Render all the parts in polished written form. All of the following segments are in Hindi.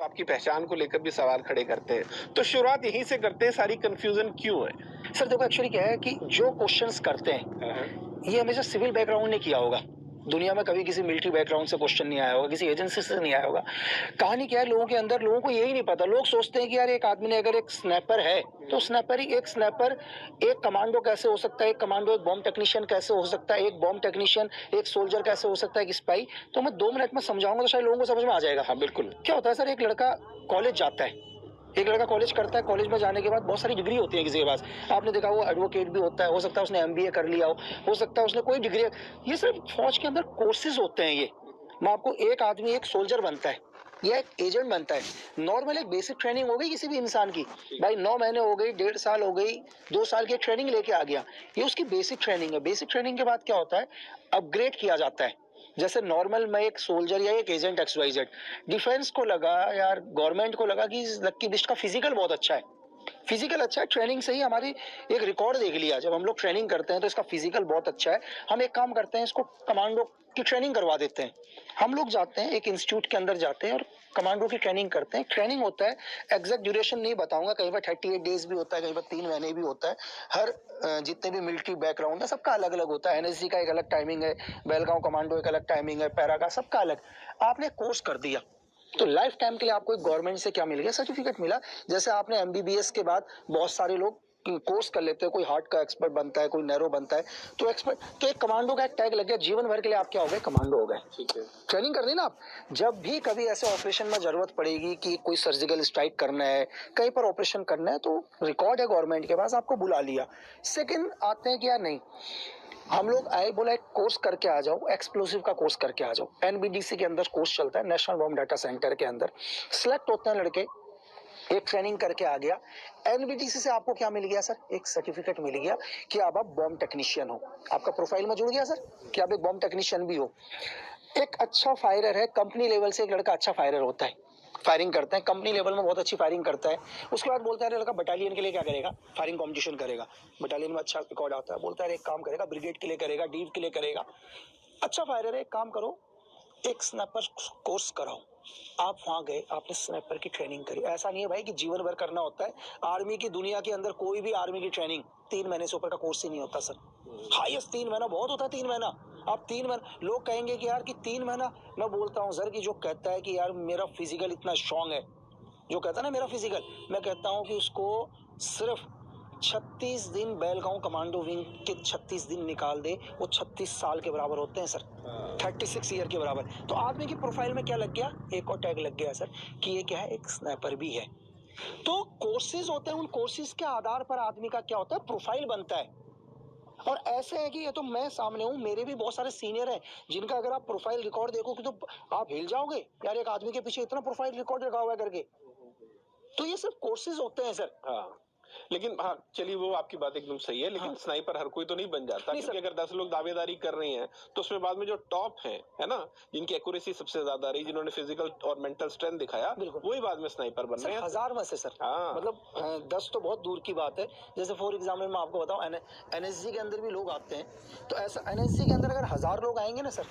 आपकी पहचान को लेकर भी सवाल खड़े करते हैं। तो शुरुआत यहीं से करते हैं, सारी कंफ्यूजन क्यों है? सर देखो, एक्चुअली क्या है कि जो क्वेश्चंस करते हैं ये हमेशा सिविल बैकग्राउंड ने किया होगा। दुनिया में कभी किसी मिलिट्री बैकग्राउंड से क्वेश्चन नहीं आया होगा, किसी एजेंसी से नहीं आया होगा। कहानी क्या है, लोगों के अंदर, लोगों को यही नहीं पता। लोग सोचते हैं कि यार एक आदमी ने अगर एक स्नैपर है तो स्नैपर ही एक स्नैपर, एक कमांडो कैसे हो सकता है, एक कमांडो एक बॉम्ब टेक्नीशियन कैसे हो सकता है, एक बॉम्ब टेक्नीशियन एक सोल्जर कैसे हो सकता है, एक स्पाई। तो मैं 2 मिनट में समझाऊंगा तो शायद लोगों को समझ में आ जाएगा। हाँ बिल्कुल। क्या होता है सर, एक लड़का कॉलेज जाता है, एक लड़का कॉलेज करता है, कॉलेज में जाने के बाद बहुत सारी डिग्री होती है किसी के पास। आपने देखा वो एडवोकेट भी होता है, हो सकता है उसने एमबीए कर लिया हो सकता है उसने कोई डिग्री। ये सिर्फ फौज के अंदर कोर्सेज होते हैं। ये मैं आपको, एक आदमी एक सोल्जर बनता है या एक एजेंट बनता है, नॉर्मल एक बेसिक ट्रेनिंग हो गई किसी भी इंसान की, भाई 9 महीने हो गई, 1.5 साल हो गई, 2 साल की ट्रेनिंग लेके आ गया, ये उसकी बेसिक ट्रेनिंग है। बेसिक ट्रेनिंग के बाद क्या होता है, अपग्रेड किया जाता है। जैसे नॉर्मल में एक सोल्जर या एक एजेंट XYZ, डिफेंस को लगा यार, गवर्नमेंट को लगा कि लक्की बिस्ट का फिजिकल बहुत अच्छा है, फिजिकल अच्छा है, ट्रेनिंग से ही हमारी एक रिकॉर्ड देख लिया, जब हम लोग ट्रेनिंग करते हैं तो इसका फिजिकल बहुत अच्छा है, हम एक काम करते हैं, इसको कमांडो की ट्रेनिंग करवा देते हैं। हम लोग जाते हैं एक इंस्टीट्यूट के अंदर जाते हैं और कमांडो की ट्रेनिंग करते हैं। ट्रेनिंग होता है, एग्जैक्ट ड्यूरेशन नहीं बताऊंगा, कहीं पर 38 डेज भी होता है, कहीं पर 3 महीने भी होता है। हर जितने भी मिलिट्री बैकग्राउंड है सबका अलग अलग होता है। एनएसजी का एक अलग टाइमिंग है, बेलगांव कमांडो एक अलग टाइमिंग है, पैरा का सबका अलग। आपने कोर्स कर दिया तो लाइफ टाइम के लिए आपको एक गवर्नमेंट से क्या मिल गया, सर्टिफिकेट मिला। जैसे आपने एमबीबीएस के बाद बहुत सारे लोग कोर्स कर लेते हैं, कोई हार्ट का एक्सपर्ट बनता है, कोई नैरो बनता है, तो एक्सपर्ट, तो एक कमांडो का एक टैग लग गया, जीवन भर के लिए आप क्या हो गए, कमांडो हो गए। ठीक है, ट्रेनिंग कर दी ना आप। जब भी कभी ऐसे ऑपरेशन में जरूरत पड़ेगी कि कोई सर्जिकल स्ट्राइक करना है, कहीं पर ऑपरेशन करना है, तो रिकॉर्ड है गवर्नमेंट के पास, आपको बुला लिया। सेकंड आते हैं कि यार नहीं, हम लोग आए, बोला एक कोर्स करके आ जाओ, एक्सप्लोसिव का कोर्स करके आ जाओ। एनबीडीसी के अंदर कोर्स चलता है, नेशनल बॉम्ब डाटा सेंटर के अंदर सिलेक्ट होते हैं लड़के, एक ट्रेनिंग करके आ गया। एनबीडीसी से आपको क्या मिल गया सर, एक सर्टिफिकेट मिल गया कि अब आप बॉम्ब टेक्नीशियन हो, आपका प्रोफाइल में जुड़ गया सर कि आप एक बॉम्ब टेक्नीशियन भी हो। एक अच्छा फायरर है, कंपनी लेवल से एक लड़का अच्छा फायरर होता है, फायरिंग करते हैं कंपनी लेवल में, बहुत अच्छी फायरिंग करता है। उसके बाद बोलता है लड़का बटालियन के लिए क्या करेगा, फायरिंग कंपटीशन करेगा, बटालियन में अच्छा रिकॉर्ड आता है, बोलता है एक काम करेगा, ब्रिगेड के लिए करेगा, डीव के लिए करेगा। अच्छा फायरर है, एक काम करो, एक स्नाइपर कोर्स कराओ। आप वहां गए, आपने स्नाइपर की ट्रेनिंग करी। ऐसा नहीं है भाई कि जीवन भर करना होता है। आर्मी की दुनिया के अंदर कोई भी आर्मी की ट्रेनिंग 3 महीने से ऊपर का कोर्स ही नहीं होता सर। हाईएस्ट 3 महीना बहुत होता है, 3 महीना। आप 3 महीना, लोग कहेंगे कि यार कि 3 महीना, मैं बोलता हूँ सर कि जो कहता है कि यार मेरा फिजिकल इतना स्ट्रांग है, जो कहता है ना मेरा फिजिकल, मैं कहता हूँ कि उसको सिर्फ 36 दिन बेलगांव कमांडो विंग के 36 दिन निकाल दे, वो 36 साल के बराबर होते हैं सर, 36 ईयर के बराबर। तो आदमी की प्रोफाइल में क्या लग गया, एक और टैग लग गया सर कि ये क्या है, एक स्नाइपर भी है। तो कोर्सेज होते हैं, उन कोर्सेज के आधार पर आदमी का क्या होता है, प्रोफाइल बनता है। और ऐसे है कि ये तो मैं सामने हूँ, मेरे भी बहुत सारे सीनियर हैं जिनका अगर आप प्रोफाइल रिकॉर्ड देखोगे तो आप हिल जाओगे यार, एक आदमी के पीछे इतना प्रोफाइल रिकॉर्ड रखा हुआ है करके। तो ये सिर्फ कोर्सेज होते हैं सर। हाँ लेकिन हाँ चलिए, वो आपकी बात एकदम सही है, लेकिन स्नाइपर हर कोई तो नहीं बन जाता, क्योंकि अगर 10 लोग दावेदारी कर रहे हैं तो उसमें बाद में जो टॉप है ना, जिनकी एक्यूरेसी सबसे ज्यादा रही, जिन्होंने फिजिकल और मेंटल स्ट्रेंथ दिखाया, वही बाद में स्नाइपर बन रहे हैं। 1000 में से सर, हाँ मतलब 10 तो बहुत दूर की बात है। जैसे फॉर एग्जाम्पल मैं आपको बताऊं, एनएसजी के अंदर भी लोग आते हैं, तो ऐसा एनएसजी के अंदर अगर 1000 लोग आएंगे ना सर,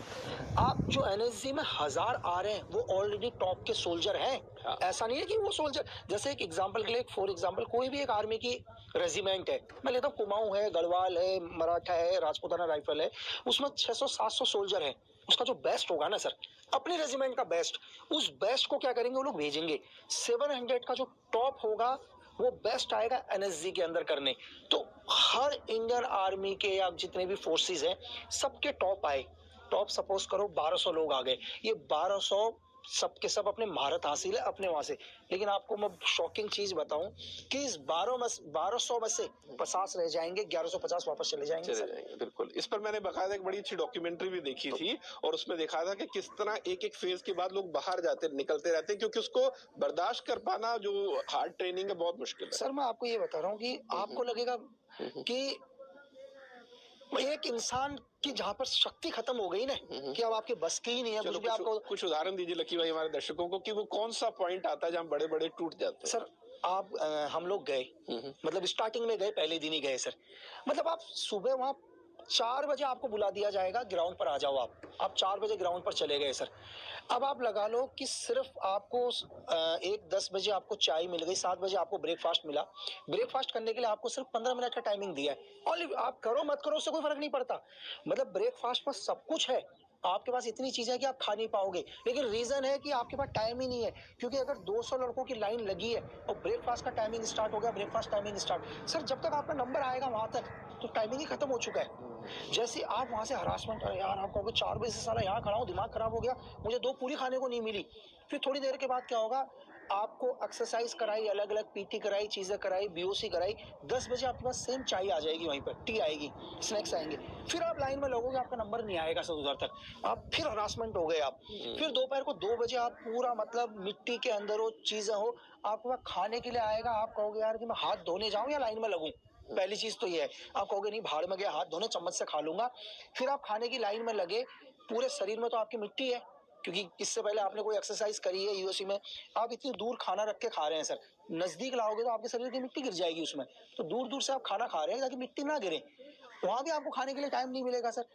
आप जो एनएसजी में 1000 आ रहे हैं वो ऑलरेडी टॉप के सोल्जर हैं। ऐसा नहीं है कि वो सोल्जर, जैसे एक एग्जांपल के लिए, फॉर एग्जांपल कोई भी एक आर्मी की रेजिमेंट है, मैं लेता हूँ कुमाऊं है, गढ़वाल है, मराठा है, राजपूताना राइफल है, उसमें 600-700 सोल्जर है। उसका जो बेस्ट होगा ना सर, अपने रेजिमेंट का बेस्ट, उस बेस्ट को क्या करेंगे वो लोग भेजेंगे। 700 का जो टॉप होगा वो बेस्ट आएगा एनएसजी के अंदर करने। तो हर इंडियन आर्मी के या जितने भी फोर्सेस हैं सबके टॉप आए, टॉप सपोज करो 1200 लोग आ गए, ये 1200 सबके सब अपने महारत हासिल है अपने वहां से। लेकिन आपको मैं शॉकिंग चीज बताऊं कि इस 1200 में से 50 रह जाएंगे, 1150 वापस चले जाएंगे। बिल्कुल, इस पर मैंने बकायदा एक बड़ी अच्छी डॉक्यूमेंट्री भी देखी थी, और उसमें देखा था कि किस तरह एक एक फेज के बाद लोग बाहर जाते निकलते रहते हैं, क्योंकि उसको बर्दाश्त कर पाना जो हार्ड ट्रेनिंग है बहुत मुश्किल है। सर मैं आपको ये बता रहा हूँ कि आपको लगेगा कि एक इंसान की जहाँ पर शक्ति खत्म हो गई ना, कि अब आपके बस की ही नहीं है। चलो आपको कुछ उदाहरण दीजिए लकी भाई हमारे दर्शकों को, कि वो कौन सा पॉइंट आता है जहाँ बड़े बड़े टूट जाते हैं। सर आप हम लोग गए, मतलब स्टार्टिंग में गए, पहले दिन ही गए सर, मतलब आप सुबह वहाँ 4 बजे आपको बुला दिया जाएगा, ग्राउंड पर आ जाओ आप 4 बजे ग्राउंड पर चले गए सर। अब आप लगा लो कि सिर्फ आपको 10 बजे आपको चाय मिल गई, 7 बजे आपको ब्रेकफास्ट मिला। ब्रेकफास्ट करने के लिए आपको सिर्फ 15 मिनट का टाइमिंग दिया है। और आप करो मत करो उससे कोई फर्क नहीं पड़ता, मतलब ब्रेकफास्ट में सब कुछ है, आपके पास इतनी चीजें है कि आप खा नहीं पाओगे, लेकिन रीजन है कि आपके पास टाइम ही नहीं है। क्योंकि अगर 200 लड़कों की लाइन लगी है और ब्रेकफास्ट का टाइमिंग स्टार्ट हो गया, ब्रेकफास्ट टाइमिंग स्टार्ट, सर जब तक आपका नंबर आएगा वहां तक तो टाइमिंग ही खत्म हो चुका है। जैसे आप वहां से हरासमेंट, अरे यार आप कहोगे 4 बजे से साला यहाँ खड़ा हूँ, दिमाग खराब हो गया, मुझे 2 पूरी खाने को नहीं मिली। फिर थोड़ी देर के बाद क्या होगा, आपको एक्सरसाइज कराई, अलग अलग पीटी कराई, चीजें कराई, बीओसी कराई, 10 बजे आपके पास सेम चाय आ जाएगी, वहीं पर टी आएगी, स्नैक्स आएंगे, फिर आप लाइन में लगोगे, आपका नंबर नहीं आएगा सर उधर तक, आप फिर हरासमेंट हो गए आप। फिर दोपहर को 2 बजे आप पूरा मतलब मिट्टी के अंदर हो, चीजें हो, आपके पास खाने के लिए आएगा, आप कहोगे यार कि मैं हाथ धोने जाऊं या लाइन में लगूं। पहली चीज तो ये है, आप कहोगे नहीं भाड़ में गया, हाथ धोने चम्मच से खा लूंगा। फिर आप खाने की लाइन में लगे, पूरे शरीर में तो आपकी मिट्टी है, क्योंकि इससे पहले आपने कोई एक्सरसाइज करी है यूएससी में, आप इतनी दूर खाना रख के खा रहे हैं सर, नजदीक लाओगे तो आपके शरीर की मिट्टी गिर जाएगी उसमें, तो दूर दूर से आप खाना खा रहे हैं ताकि मिट्टी ना गिरे, वहां भी आपको खाने के लिए टाइम नहीं मिलेगा सर।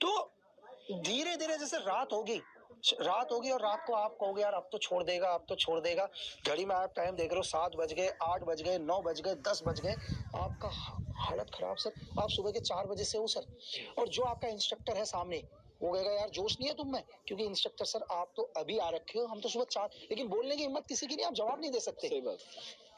तो धीरे धीरे जैसे रात होगी और रात को आप कहोगे यार अब तो छोड़ देगा, अब तो छोड़ देगा, घड़ी में आप टाइम देख रहे हो 7 बज गए, 8 बज गए, 9 बज गए, 10 बज गए, आपका हालत खराब सर। आप सुबह के 4 बजे से हो सर, और जो आपका इंस्ट्रक्टर है सामने वो कहेगा यार जोश नहीं है तुम में, क्योंकि इंस्ट्रक्टर सर आप तो अभी आ रखे हो, हम तो सुबह 4, लेकिन बोलने की हिम्मत किसी की नहीं, आप जवाब नहीं दे सकते। सही बात।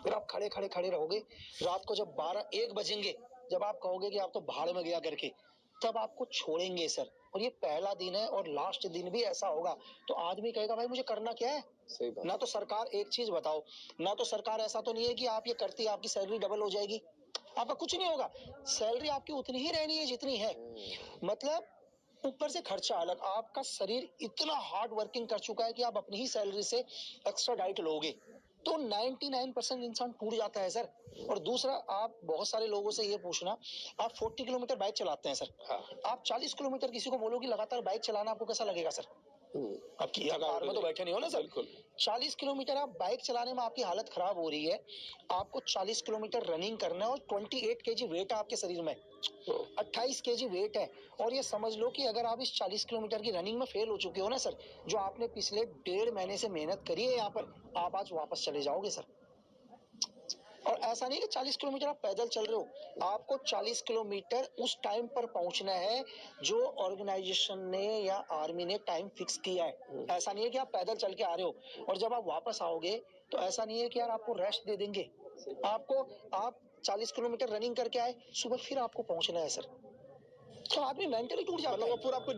फिर आप खड़े रहोगे, रात को जब 12-1 बजेंगे, जब आप कहोगे कि आप तो भाड़ में गया करके, तब आपको छोड़ेंगे सर। और ये पहला दिन है और लास्ट दिन भी ऐसा होगा, तो आदमी कहेगा भाई मुझे करना क्या है। सही बात। ना तो सरकार, एक चीज बताओ, ना तो सरकार ऐसा तो नहीं है कि आप ये करती है आपकी सैलरी डबल हो जाएगी, आपका कुछ नहीं होगा, सैलरी आपकी उतनी ही रहनी है जितनी है, मतलब ऊपर से खर्चा अलग। आपका शरीर इतना हार्ड वर्किंग कर चुका है कि आप अपनी ही सैलरी से एक्स्ट्रा डाइट लोगे, तो 99% इंसान टूट जाता है सर। और दूसरा, आप बहुत सारे लोगों से ये पूछना, आप 40 किलोमीटर बाइक चलाते हैं सर, हाँ। आप 40 किलोमीटर किसी को बोलो कि लगातार बाइक चलाना, आपको कैसा लगेगा सर? आपकी कार में तो बैठे नहीं हो ना सर। 40 किलोमीटर आप बाइक चलाने में आपकी हालत खराब हो रही है, आपको 40 किलोमीटर रनिंग करना है और 28 केजी वेट है आपके शरीर में, 28 केजी वेट है, और ये समझ लो कि अगर आप इस 40 किलोमीटर की रनिंग में फेल हो चुके हो ना सर, जो आपने पिछले 1.5 महीने से मेहनत करी है यहाँ पर, आप आज वापस चले जाओगे सर। और ऐसा नहीं कि 40 किलोमीटर आप पैदल चल रहे हो, आपको 40 किलोमीटर उस टाइम पर पहुंचना है जो ऑर्गेनाइजेशन ने या आर्मी ने टाइम फिक्स किया है। ऐसा नहीं है कि आप पैदल चल के आ रहे हो और जब आप वापस आओगे तो ऐसा नहीं है कि यार आपको रेस्ट दे देंगे, आप 40 किलोमीटर रनिंग करके आए, सुबह फिर आपको पहुंचना है सर, तो आदमी मेंटली टूट जाता है। पूरा आपको